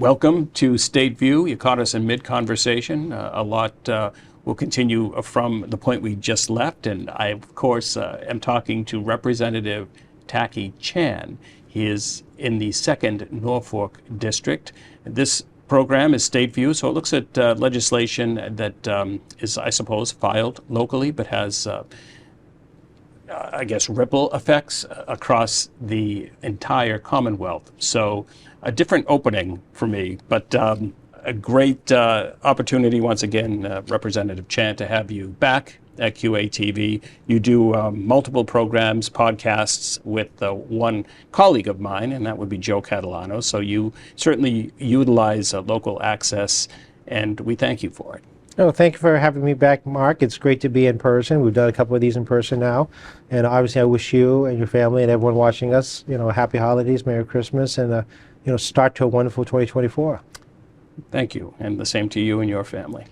Welcome to State View. You caught us in mid-conversation. A lot will continue from the point we just left, and I, of course, am talking to Representative Tacky Chan. He is in the 2nd Norfolk District. This program is State View, so it looks at legislation that is, I suppose, filed locally, but has I guess, ripple effects across the entire Commonwealth. So a different opening for me, but a great opportunity once again, Representative Chan, to have you back at QATV. You do multiple programs, podcasts with one colleague of mine, and that would be Joe Catalano. So you certainly utilize local access, and we thank you for it. Oh, thank you for having me back, Mark. It's great to be in person. We've done a couple of these in person now. And obviously, I wish you and your family and everyone watching us, happy holidays, Merry Christmas, and, start to a wonderful 2024. Thank you. And the same to you and your family.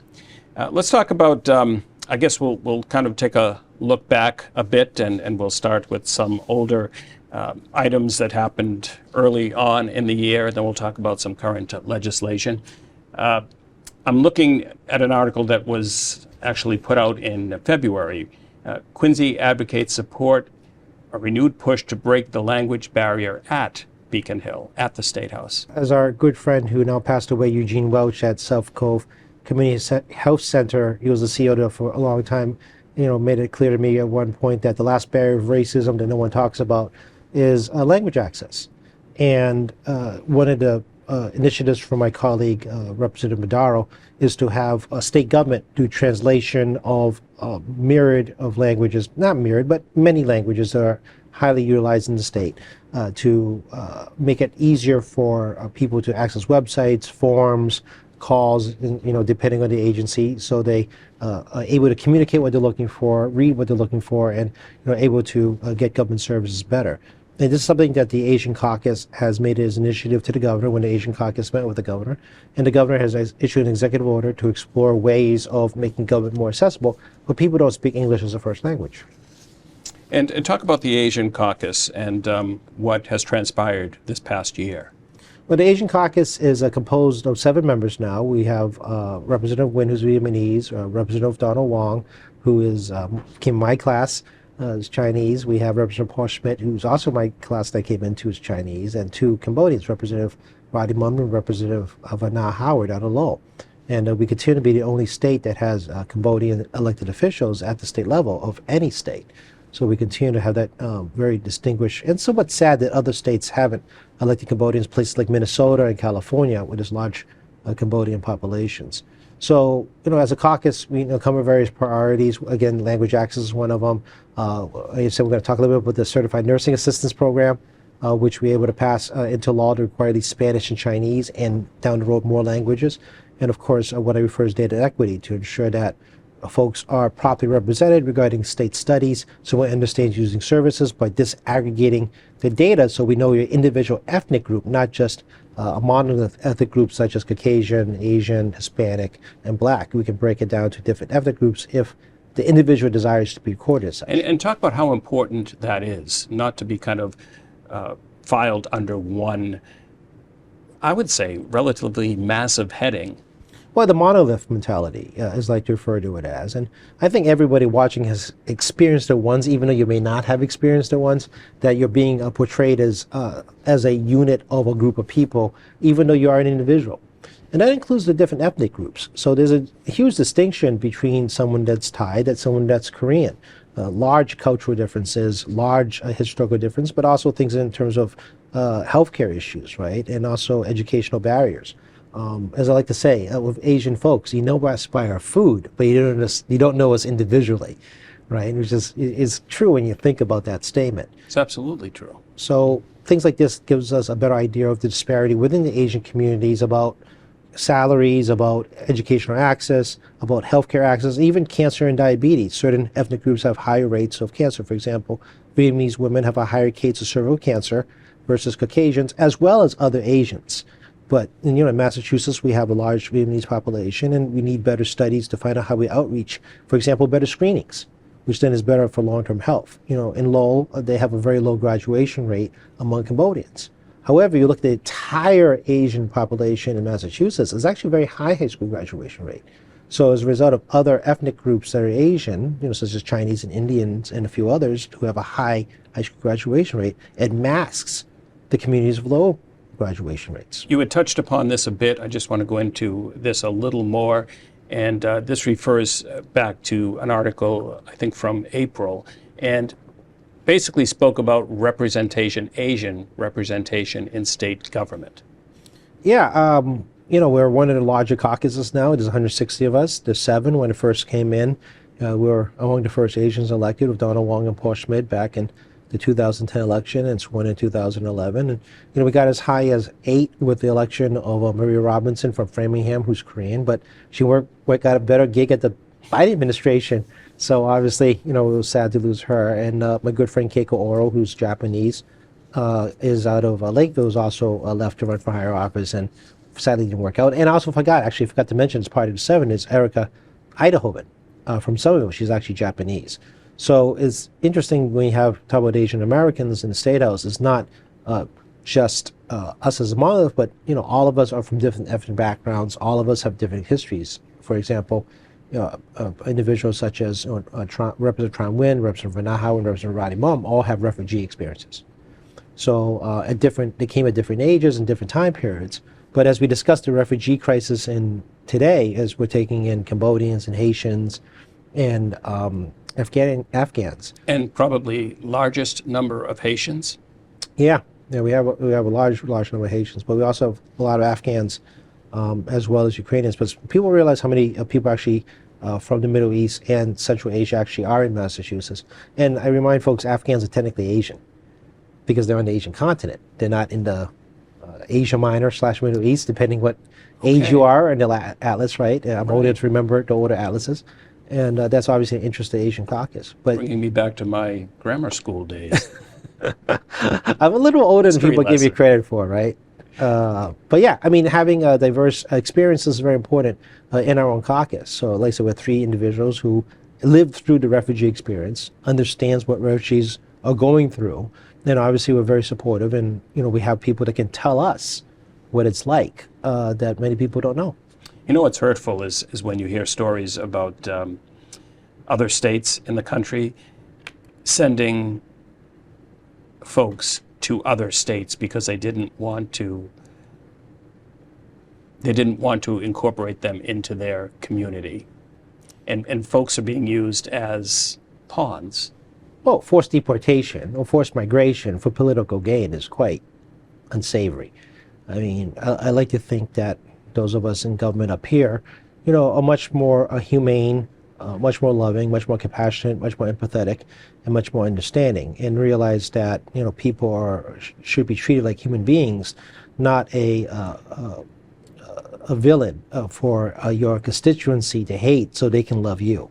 Let's talk about, I guess we'll kind of take a look back a bit, and we'll start with some older items that happened early on in the year, and then we'll talk about some current legislation. I'm looking at an article that was actually put out in February. Quincy advocates support a renewed push to break the language barrier at Beacon Hill, at the State House. As our good friend who now passed away, Eugene Welch at South Cove Community Health Center, he was the CEO there for a long time, made it clear to me at one point that the last barrier of racism that no one talks about is language access. And one of the initiatives from my colleague, Representative Madaro, is to have a state government do translation of myriad of languages, not myriad, but many languages that are highly utilized in the state, to make it easier for people to access websites, forms, calls, depending on the agency, so they are able to communicate what they're looking for, read what they're looking for, and able to get government services better. And this is something that the Asian Caucus has made as an initiative to the governor when the Asian Caucus met with the governor. And the governor has issued an executive order to explore ways of making government more accessible, but people don't speak English as a first language. And talk about the Asian Caucus and what has transpired this past year. Well, the Asian Caucus is composed of 7 members now. We have Representative Nguyen, who's Vietnamese, Representative Donald Wong, who is came my class, is Chinese. We have Representative Paul Schmidt, who's also my class that I came into, is Chinese, and 2 Cambodians, Representative Roddy Mum and Representative Vanna Howard out of Lowell. And we continue to be the only state that has Cambodian elected officials at the state level of any state. So we continue to have that very distinguished, and somewhat sad that other states haven't elected Cambodians, places like Minnesota and California, where there's large Cambodian populations. So, as a caucus, we come with various priorities. Again, language access is one of them. I said we're going to talk a little bit about the Certified Nursing Assistance Program, which we're able to pass into law to require these Spanish and Chinese, and down the road more languages. And of course, what I refer as data equity, to ensure that folks are properly represented regarding state studies, so one understands using services by disaggregating the data, so we know your individual ethnic group, not just a monolith ethnic group such as Caucasian, Asian, Hispanic, and Black. We can break it down to different ethnic groups if the individual desires to be recorded as such. And talk about how important that is, not to be kind of filed under one, I would say, relatively massive heading. Well, the monolith mentality is like to refer to it as. And I think everybody watching has experienced it once, even though you may not have experienced it once, that you're being portrayed as a unit of a group of people, even though you are an individual. And that includes the different ethnic groups. So there's a huge distinction between someone that's Thai and someone that's Korean. Large cultural differences, large historical difference, but also things in terms of healthcare issues, right? And also educational barriers. As I like to say, with Asian folks, you know us by our food, but you don't know us individually, right? Which is true when you think about that statement. It's absolutely true. So things like this gives us a better idea of the disparity within the Asian communities about salaries, about educational access, about healthcare access, even cancer and diabetes. Certain ethnic groups have higher rates of cancer. For example, Vietnamese women have a higher case of cervical cancer versus Caucasians, as well as other Asians. But in Massachusetts, we have a large Vietnamese population, and we need better studies to find out how we outreach. For example, better screenings, which then is better for long-term health. In Lowell, they have a very low graduation rate among Cambodians. However, you look at the entire Asian population in Massachusetts, it's actually a very high high school graduation rate. So as a result of other ethnic groups that are Asian, such as Chinese and Indians and a few others who have a high high school graduation rate, it masks the communities of low graduation rates. You had touched upon this a bit. I just want to go into this a little more. And this refers back to an article, I think, from April, and basically spoke about representation, Asian representation in state government. Yeah, we're one of the larger caucuses now. There's 160 of us. There's 7 when it first came in. We were among the first Asians elected with Donald Wong and Paul Schmidt back in the 2010 election, and sworn in 2011. And we got as high as 8 with the election of Maria Robinson from Framingham, who's Korean, but she got a better gig at the Biden administration. So obviously, it was sad to lose her. And my good friend Keiko Oro, who's Japanese, is out of Lakeville, is also left to run for higher office, and sadly didn't work out. And I also forgot to mention, as part of the 7 is Erica Idahoven from Somerville. She's actually Japanese. So it's interesting when you talk about Asian Americans in the State House. It's not just us as a monolith, but all of us are from different ethnic backgrounds. All of us have different histories. For example, individuals such as Representative Tran Nguyen, Representative Vannaha, and Representative Rodney Mumm all have refugee experiences. So they came at different ages and different time periods. But as we discussed the refugee crisis today, as we're taking in Cambodians and Haitians and Afghans. And probably largest number of Haitians? Yeah, we have a large number of Haitians, but we also have a lot of Afghans as well as Ukrainians. But people realize how many people actually from the Middle East and Central Asia actually are in Massachusetts. And I remind folks, Afghans are technically Asian because they're on the Asian continent. They're not in the Asia Minor / Middle East, depending what age you are in the atlas, right? I'm old enough to remember the older atlases. And that's obviously an interest to the Asian caucus. But bringing me back to my grammar school days. I'm a little older than people give you credit for, right? But yeah, having diverse experiences is very important in our own caucus. So like I said, we're 3 individuals who lived through the refugee experience, understands what refugees are going through. And obviously we're very supportive, and we have people that can tell us what it's like that many people don't know. What's hurtful is when you hear stories about other states in the country sending folks to other states because they didn't want to incorporate them into their community. And folks are being used as pawns. Well, forced deportation or forced migration for political gain is quite unsavory. I like to think that those of us in government up here, are much more humane, much more loving, much more compassionate, much more empathetic, and much more understanding, and realize that people should be treated like human beings, not a villain for your constituency to hate so they can love you.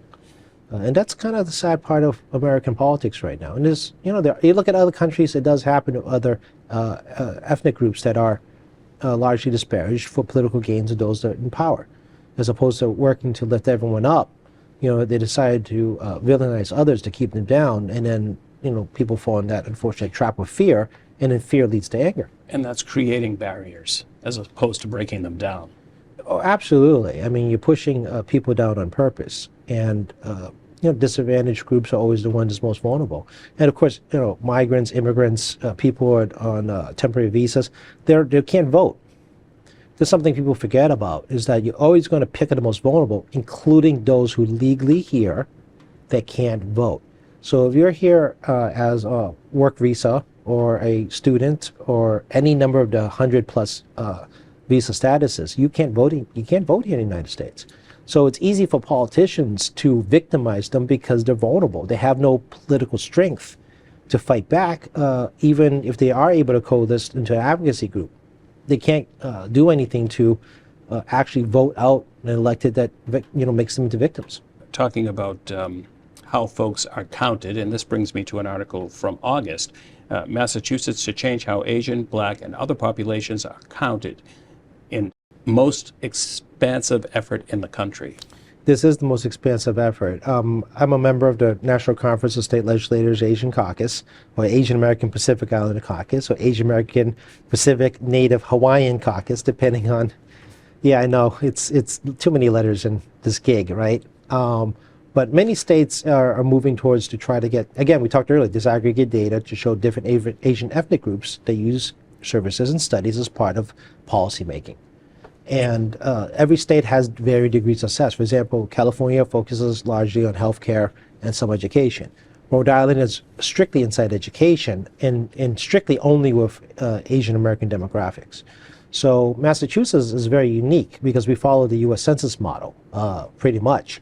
And that's kind of the sad part of American politics right now. And there's, you look at other countries, it does happen to other ethnic groups that are largely disparaged for political gains of those that are in power. As opposed to working to lift everyone up, they decide to villainize others to keep them down, and then, people fall in that unfortunate trap of fear, and then fear leads to anger. And that's creating barriers as opposed to breaking them down. Oh, absolutely. You're pushing people down on purpose, and disadvantaged groups are always the ones that's most vulnerable. And of course, migrants, immigrants, people on temporary visas, they can't vote. There's something people forget about, is that you're always going to pick at the most vulnerable, including those who legally here that can't vote. So if you're here as a work visa or a student or any number of the 100+ visa statuses, you can't vote here in the United States. So it's easy for politicians to victimize them because they're vulnerable. They have no political strength to fight back, even if they are able to coalesce into an advocacy group. They can't do anything to actually vote out an elected that makes them into victims. Talking about how folks are counted, and this brings me to an article from August. Massachusetts to change how Asian, Black, and other populations are counted in most expansive effort in the country. This is the most expansive effort. I'm a member of the National Conference of State Legislators Asian Caucus, or Asian American Pacific Islander Caucus, or Asian American Pacific Native Hawaiian Caucus, depending on. Yeah, I know it's too many letters in this gig, right? But many states are moving towards to try to get, again, we talked earlier, disaggregate data to show different Asian ethnic groups that use services and studies as part of policymaking. And every state has varying degrees of success. For example, California focuses largely on healthcare and some education. Rhode Island is strictly inside education and strictly only with Asian American demographics. So Massachusetts is very unique because we follow the U.S. Census model pretty much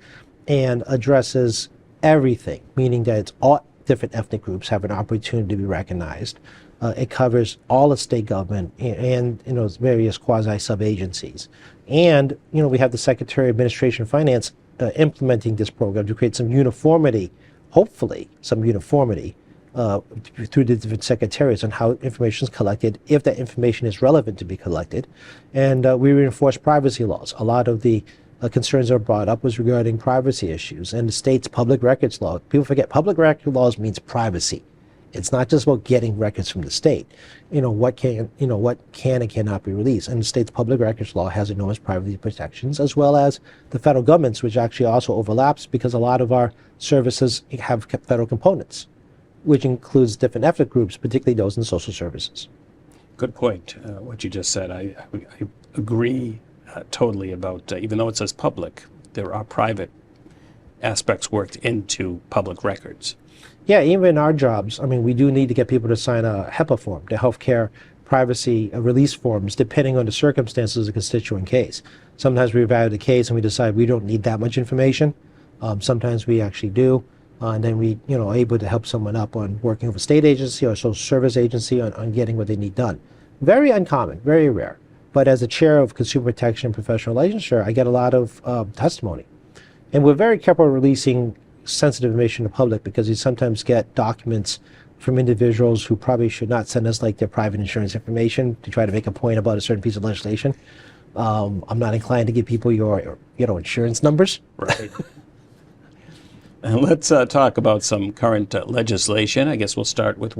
and addresses everything, meaning that it's all different ethnic groups have an opportunity to be recognized. It covers all the state government and various quasi-sub-agencies. And we have the Secretary of Administration and Finance implementing this program to create some uniformity, hopefully some uniformity through the different secretaries on how information is collected, if that information is relevant to be collected. And we reinforce privacy laws. A lot of the concerns that are brought up was regarding privacy issues and the state's public records law. People forget public record laws means privacy. It's not just about getting records from the state. What can and cannot be released. And the state's public records law has enormous privacy protections, as well as the federal government's, which actually also overlaps because a lot of our services have federal components, which includes different ethnic groups, particularly those in social services. Good point, what you just said. I agree totally about, even though it says public, there are private aspects worked into public records. Yeah, even in our jobs, we do need to get people to sign a HEPA form, the healthcare privacy release forms, depending on the circumstances of the constituent case. Sometimes we evaluate the case and we decide we don't need that much information. Sometimes we actually do. And then we, are able to help someone up on working with a state agency or social service agency on getting what they need done. Very uncommon, very rare. But as a chair of consumer protection and professional licensure, I get a lot of testimony. And we're very careful releasing sensitive information to the public because we sometimes get documents from individuals who probably should not send us like their private insurance information to try to make a point about a certain piece of legislation. I'm not inclined to give people your insurance numbers. Right. And let's talk about some current legislation. I guess we'll start with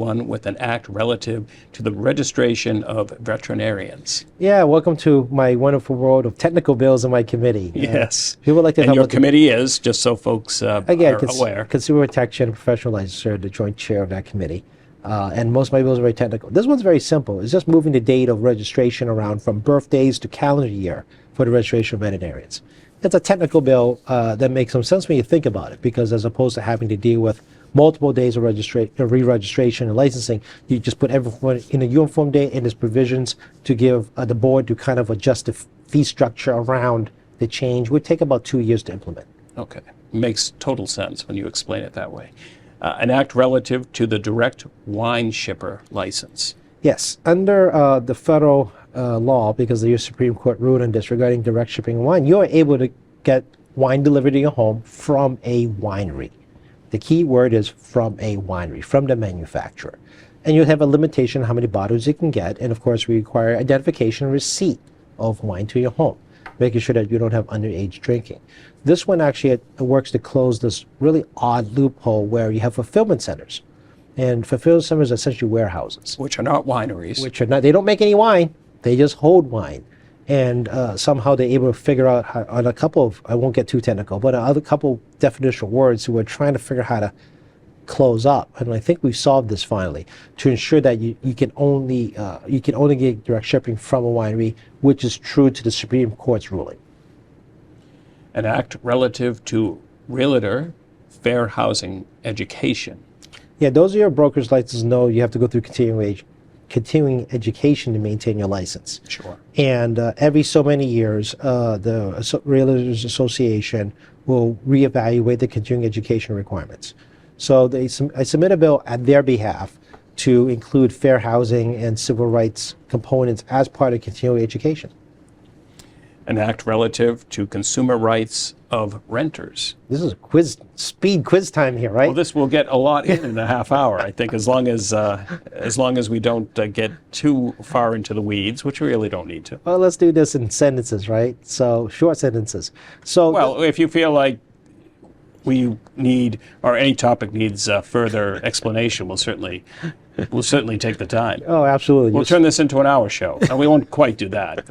an act relative to the registration of veterinarians. Yeah, welcome to my wonderful world of technical bills in my committee. Yes. People like to and your committee is, just so folks are aware. Consumer Protection and Professional Licensure, the joint chair of that committee. And most of my bills are very technical. This one's very simple. It's just moving the date of registration around from birthdays to calendar year for the registration of veterinarians. It's a technical bill that makes some sense when you think about it, because as opposed to having to deal with multiple days of re-registration and licensing, you just put everyone in a uniform date, and there's provisions to give the board to kind of adjust the fee structure around the change. It would take about 2 years to implement. Okay. Makes total sense when you explain it that way. An act relative to the direct wine shipper license. Yes. Under the federal law, because the U.S. Supreme Court ruled on this regarding direct shipping of wine, you are able to get wine delivered to your home from a winery. The key word is from a winery, from the manufacturer. And you have a limitation on how many bottles you can get. And of course, we require identification and receipt of wine to your home, making sure that you don't have underage drinking. This one actually works to close this really odd loophole where you have fulfillment centers. And fulfillment centers are essentially warehouses. Which are not wineries. Which are not, they don't make any wine. They just hold wine. And somehow they're able to figure out how, on a couple of, I won't get too technical, but a couple definitional words who are trying to figure out how to close up. And I think we've solved this finally to ensure that you can only get direct shipping from a winery, which is true to the Supreme Court's ruling. An act relative to realtor fair housing education. Yeah, those of your broker's licenses know you have to go through continuing education to maintain your license. Sure. And every so many years, the Realtors Association will reevaluate the continuing education requirements. So I submit a bill at their behalf to include fair housing and civil rights components as part of continuing education. an act relative to consumer rights of renters. This is speed quiz time here, right? Well, this will get a lot in a half hour, I think, as long as we don't get too far into the weeds, which we really don't need to. Well, let's do this in sentences, right? So short sentences. So Well, if you feel like we need, or any topic needs further explanation, we'll certainly take the time. oh, absolutely. We'll turn this into an hour show, and we won't quite do that.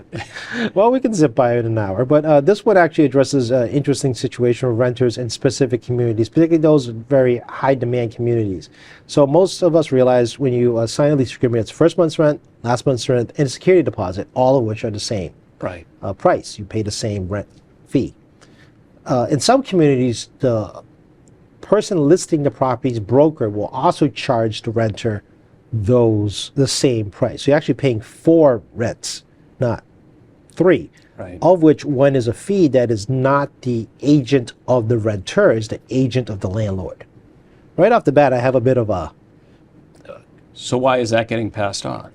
Well, we can zip by it in an hour, but this one actually addresses an interesting situation of renters in specific communities, particularly those very high demand communities. So most of us realize when you sign a lease agreement, it's first month's rent, last month's rent, and a security deposit, all of which are the same Right. price. You pay the same rent fee. In some communities, the person listing the property's broker will also charge the renter the same price. So you're actually paying 4 rents, not 3. Right. Of which one is a fee that is not the agent of the renter, is the agent of the landlord. Right off the bat, I have a bit of a So why is that getting passed on?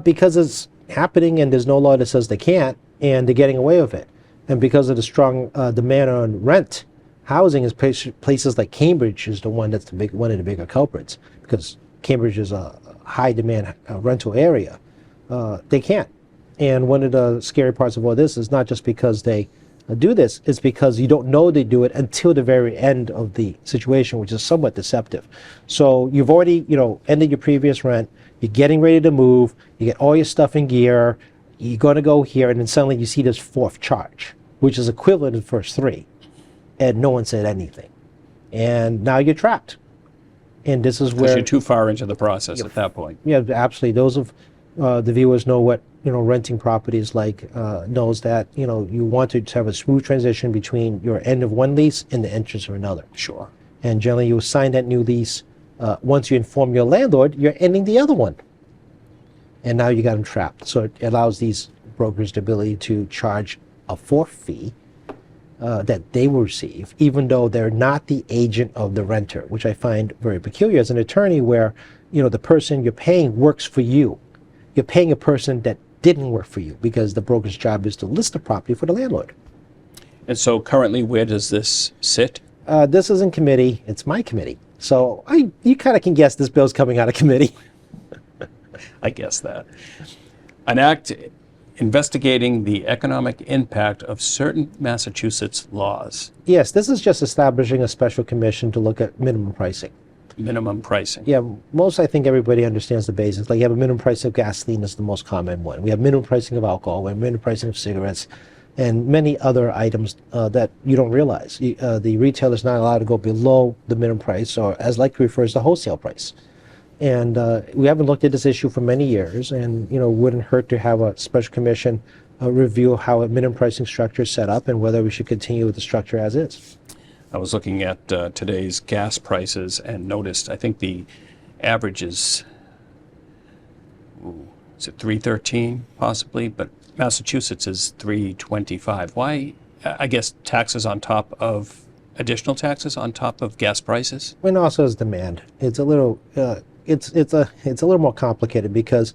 because it's happening and there's no law that says they can't, and they're getting away with it. And because of the strong demand on rent, housing is places like Cambridge is the one that's one of the bigger culprits, because Cambridge is a high demand rental area. They can't. And one of the scary parts of all this is not just because they do this, it's because you don't know they do it until the very end of the situation, which is somewhat deceptive. So you've already, ended your previous rent, you're getting ready to move, you get all your stuff in gear, you're going to go here, and then suddenly you see this 4th charge, which is equivalent to the first 3, and no one said anything. And now you're trapped. And this is Because where you're too far into the process at that point. yeah, absolutely. Those of the viewers know what renting properties like knows that you want to have a smooth transition between your end of one lease and the entrance of another. Sure. And generally, you sign that new lease. Once you inform your landlord, you're ending the other one, and now you got them trapped. So it allows these brokers the ability to charge a 4th fee that they will receive, even though they're not the agent of the renter, which I find very peculiar as an attorney, where the person you're paying works for you. You're paying a person that didn't work for you, because the broker's job is to list the property for the landlord. And so currently, where does this sit? This is in committee. It's my committee. So you kind of can guess this bill's coming out of committee. I guess that. An act investigating the economic impact of certain Massachusetts laws. Yes, this is just establishing a special commission to look at minimum pricing. Minimum pricing. Yeah, I think everybody understands the basics. Like, you have a minimum price of gasoline is the most common one. We have minimum pricing of alcohol, we have minimum pricing of cigarettes, and many other items that you don't realize. The retailer is not allowed to go below the minimum price, or as likely refers to wholesale price. And we haven't looked at this issue for many years, and wouldn't hurt to have a special commission review how a minimum pricing structure is set up and whether we should continue with the structure as is. I was looking at today's gas prices and noticed, I think the average is it $3.13 possibly, but Massachusetts is $3.25. Why? I guess taxes on top of additional taxes on top of gas prices. And also as demand, it's a little it's a little more complicated, because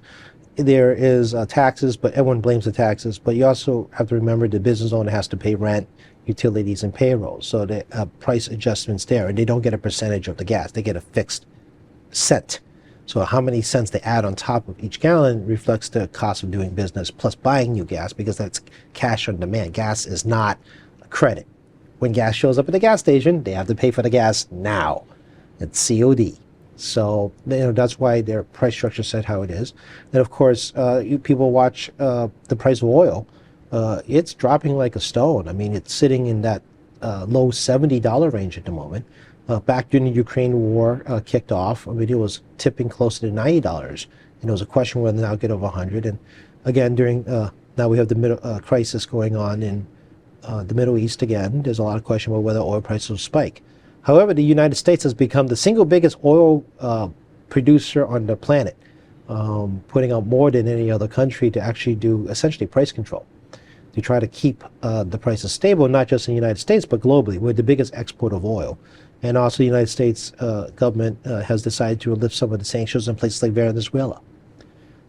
there is taxes, but everyone blames the taxes. But you also have to remember the business owner has to pay rent, utilities, and payroll. So the price adjustments there, and they don't get a percentage of the gas; they get a fixed cent. So how many cents they add on top of each gallon reflects the cost of doing business, plus buying new gas, because that's cash on demand. Gas is not a credit. When gas shows up at the gas station, they have to pay for the gas now. It's COD. So that's why their price structure is set how it is. And of course, people watch the price of oil. It's dropping like a stone. I mean, it's sitting in that low $70 range at the moment. Back during the Ukraine war kicked off, I mean, it was tipping closer to $90. And it was a question whether now get over 100. And again, now we have the crisis going on in the Middle East again. There's a lot of question about whether oil prices will spike. However, the United States has become the single biggest oil producer on the planet, putting out more than any other country to actually do essentially price control, to try to keep the prices stable, not just in the United States, but globally. We're the biggest exporter of oil. And also the United States government has decided to lift some of the sanctions in places like Venezuela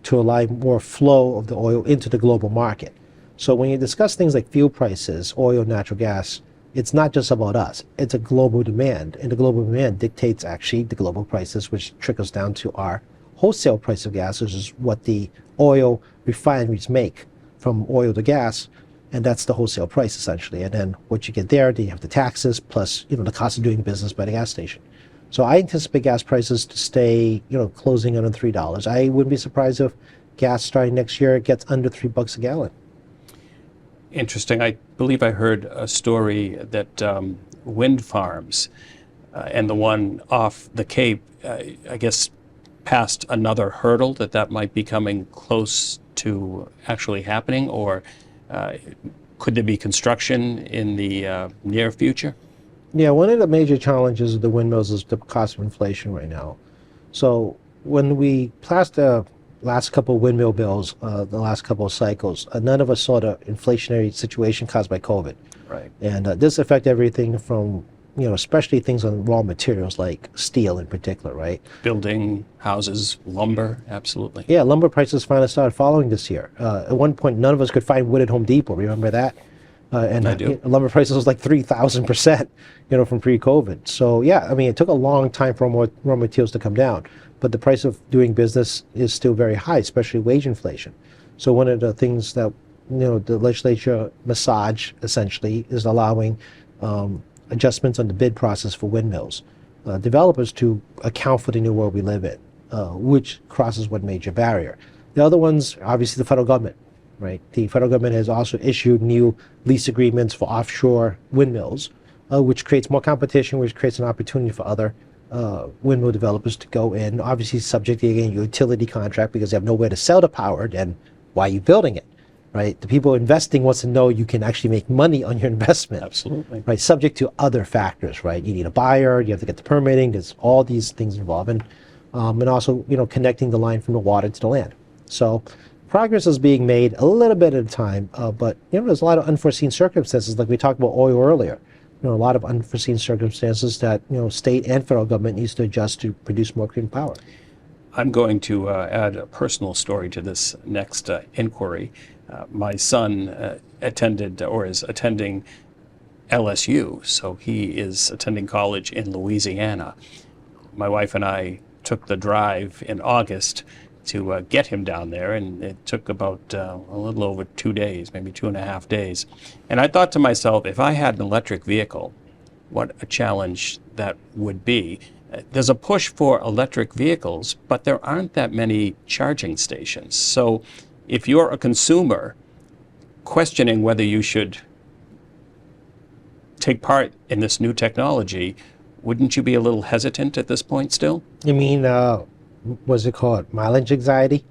to allow more flow of the oil into the global market. So when you discuss things like fuel prices, oil, natural gas, it's not just about us. It's a global demand, and the global demand dictates actually the global prices, which trickles down to our wholesale price of gas, which is what the oil refineries make from oil to gas, and that's the wholesale price essentially. And then what you get there, then you have the taxes plus the cost of doing business by the gas station. So I anticipate gas prices to stay closing in on $3. I wouldn't be surprised if gas starting next year gets under $3 a gallon. Interesting. I believe I heard a story that wind farms and the one off the Cape, I guess, passed another hurdle that might be coming close to actually happening, or could there be construction in the near future? Yeah, one of the major challenges of the windmills is the cost of inflation right now. So when we passed the last couple of windmill bills, the last couple of cycles, none of us saw the inflationary situation caused by COVID. Right. And this affected everything from, especially things on raw materials like steel in particular, right? Building, houses, lumber, absolutely. Yeah, lumber prices finally started following this year. At one point, none of us could find wood at Home Depot. Remember that? And I do. Lumber prices was like 3,000%, from pre-COVID. So yeah, I mean, it took a long time for raw materials to come down, but the price of doing business is still very high, especially wage inflation. So one of the things that the legislature massage essentially is allowing adjustments on the bid process for windmills, developers to account for the new world we live in, which crosses one major barrier. The other one's obviously the federal government. Right. The federal government has also issued new lease agreements for offshore windmills, which creates more competition, which creates an opportunity for other windmill developers to go in. Obviously, subject to a utility contract because they have nowhere to sell the power. Then why are you building it? Right. The people investing wants to know you can actually make money on your investment. Absolutely. Right. Subject to other factors. Right. You need a buyer. You have to get the permitting. There's all these things involved, and also connecting the line from the water to the land. So progress is being made a little bit at a time, but there's a lot of unforeseen circumstances, like we talked about oil earlier. A lot of unforeseen circumstances that state and federal government needs to adjust to produce more clean power. I'm going to add a personal story to this next inquiry. My son attended or is attending LSU, so he is attending college in Louisiana. My wife and I took the drive in August to get him down there, and it took about a little over 2 days, maybe 2.5 days. And I thought to myself, if I had an electric vehicle, what a challenge that would be. There's a push for electric vehicles, but there aren't that many charging stations. So if you're a consumer questioning whether you should take part in this new technology, wouldn't you be a little hesitant at this point still? You mean, what's it called, mileage anxiety?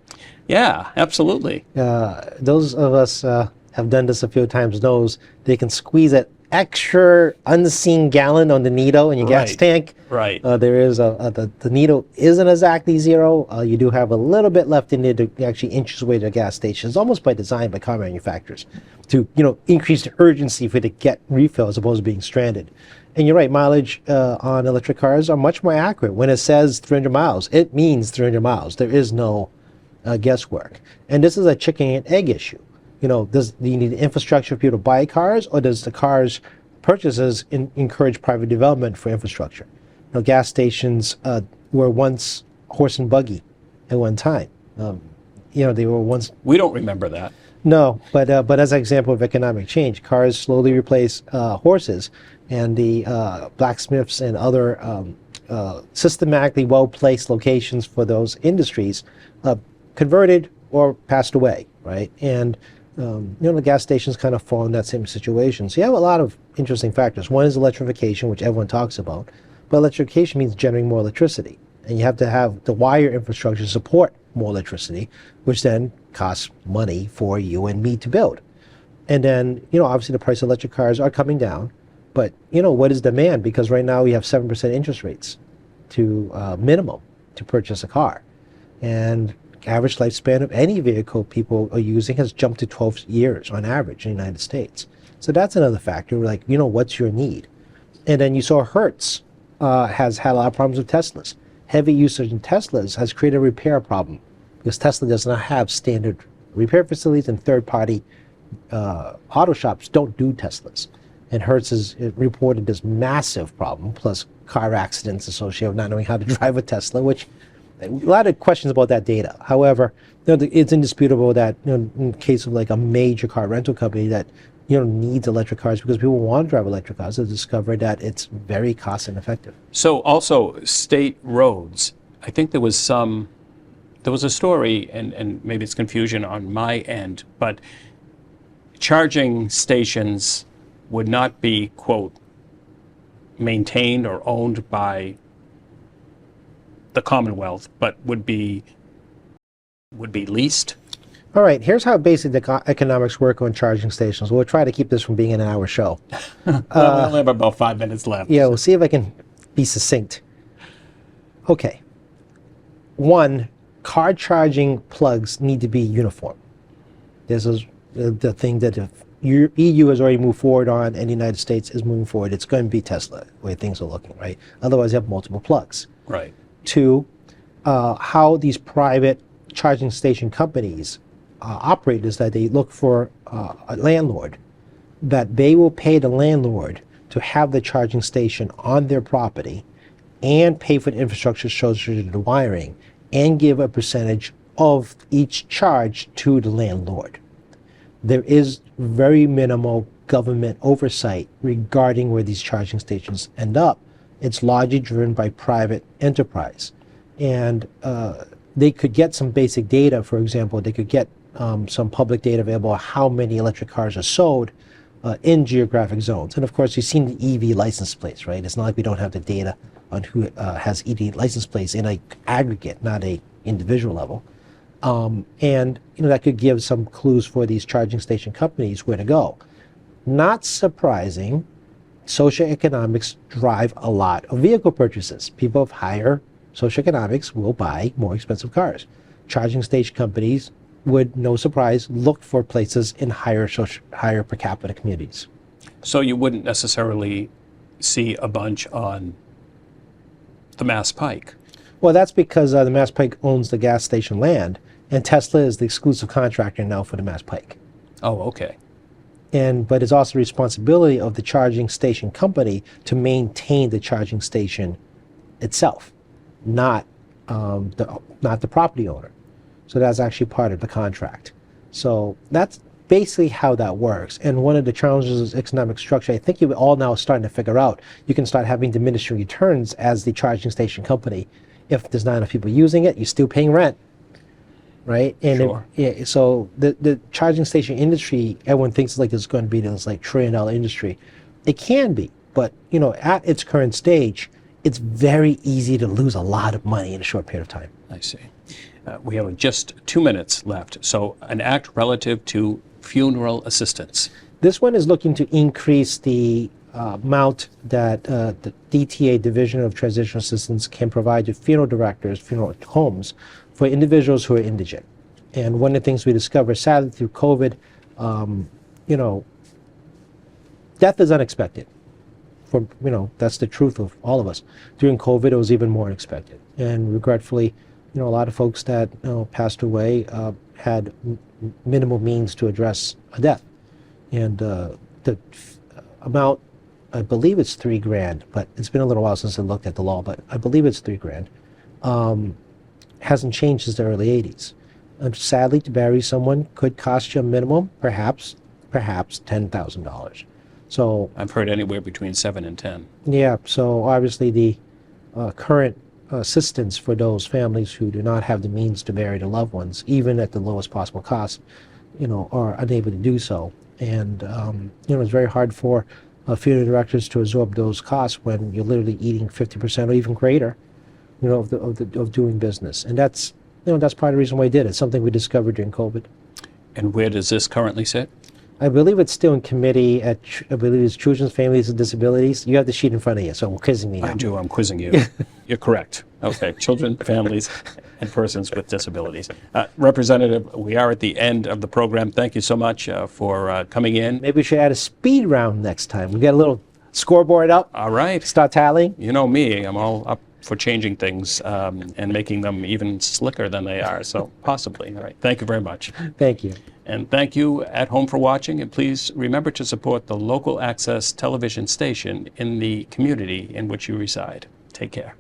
Yeah, absolutely. Those of us have done this a few times knows they can squeeze that extra unseen gallon on the needle in your gas tank. Right. There is the needle isn't exactly zero. You do have a little bit left in there to actually inch your way to the gas station. It's almost by design by car manufacturers to increase the urgency for you to get refill as opposed to being stranded. And you're right, mileage on electric cars are much more accurate. When it says 300 miles, it means 300 miles. There is no guesswork. And this is a chicken and egg issue. Do you need infrastructure for people to buy cars, or does the cars purchases encourage private development for infrastructure? Gas stations were once horse and buggy at one time. They were once. We don't remember that. No, but as an example of economic change, cars slowly replace horses, and the blacksmiths and other systematically well-placed locations for those industries converted or passed away, right? And the gas stations kind of fall in that same situation. So you have a lot of interesting factors. One is electrification, which everyone talks about, but electrification means generating more electricity, and you have to have the wire infrastructure support more electricity, which then costs money for you and me to build. And then, obviously the price of electric cars are coming down, but what is demand? Because right now we have 7% interest rates to minimum to purchase a car, and average lifespan of any vehicle people are using has jumped to 12 years on average in the United States. So that's another factor. Like, what's your need? And then you saw Hertz has had a lot of problems with Teslas. Heavy usage in Teslas has created a repair problem because Tesla does not have standard repair facilities and third-party auto shops don't do Teslas. And Hertz has reported this massive problem, plus car accidents associated with not knowing how to drive a Tesla, which a lot of questions about that data. However, it's indisputable that in the case of like a major car rental company that needs electric cars because people want to drive electric cars, have discovered that it's very cost ineffective. So also state roads. I think there was a story, and maybe it's confusion on my end, but charging stations would not be, quote, maintained or owned by the Commonwealth, but would be leased. All right, here's how basic the economics work on charging stations. We'll try to keep this from being an hour show. Well, we only have about 5 minutes left. Yeah, we'll see if I can be succinct. Okay. One, car charging plugs need to be uniform. This is the thing that the EU has already moved forward on, and the United States is moving forward. It's going to be Tesla, the way things are looking, right? Otherwise, you have multiple plugs. Right. Two, how these private charging station companies operate is that they look for a landlord, that they will pay the landlord to have the charging station on their property and pay for the infrastructure associated with the wiring and give a percentage of each charge to the landlord. There is very minimal government oversight regarding where these charging stations end up. It's largely driven by private enterprise. And they could get some basic data. For example, they could get some public data available on how many electric cars are sold in geographic zones. And of course, you've seen the EV license plates, right? It's not like we don't have the data on who has EV license plates in an aggregate, not a individual level. And that could give some clues for these charging station companies where to go. Not surprising, socioeconomics drive a lot of vehicle purchases. People of higher socioeconomics will buy more expensive cars. Charging station companies would, no surprise, look for places in higher per capita communities. So you wouldn't necessarily see a bunch on the Mass Pike. Well, that's because the Mass Pike owns the gas station land, and Tesla is the exclusive contractor now for the Mass Pike. Oh, okay. But it's also the responsibility of the charging station company to maintain the charging station itself, not the property owner. So that's actually part of the contract. So that's basically how that works. And one of the challenges of economic structure, I think you're all now starting to figure out, you can start having diminishing returns as the charging station company. If there's not enough people using it, you're still paying rent, right? And sure. So the charging station industry, everyone thinks like it's going to be this like $1 trillion industry. It can be, but at its current stage, it's very easy to lose a lot of money in a short period of time. I see. We have just 2 minutes left. So an act relative to funeral assistance. This one is looking to increase the amount that the DTA, Division of Transitional Assistance, can provide to funeral directors, funeral homes, for individuals who are indigent. And one of the things we discovered, sadly, through COVID, death is unexpected. That's the truth of all of us. During COVID, it was even more unexpected. And regretfully, a lot of folks that passed away had minimal means to address a death. And the amount, I believe it's $3,000, but it's been a little while since I looked at the law, but I believe it's $3,000. Hasn't changed since the early 80s. Sadly, to bury someone could cost you a minimum, perhaps $10,000. So I've heard anywhere between 7 and 10. Yeah, so obviously the current assistance for those families who do not have the means to bury their loved ones, even at the lowest possible cost, are unable to do so. And it's very hard for funeral directors to absorb those costs when you're literally eating 50% or even greater, of doing business. And that's part of the reason why I did it. It's something we discovered during COVID. And where does this currently sit? I believe it's still in committee at, I believe it's Children's Families with Disabilities. You have the sheet in front of you, so you're quizzing me now. I do. I'm quizzing you. You're correct. Okay. Children, families, and persons with disabilities. Representative, we are at the end of the program. Thank you so much for coming in. Maybe we should add a speed round next time. We got a little scoreboard up. All right. Start tallying. You know me. I'm all up for changing things and making them even slicker than they are. So possibly. All right. Thank you very much. Thank you. And thank you at home for watching, and please remember to support the local access television station in the community in which you reside. Take care.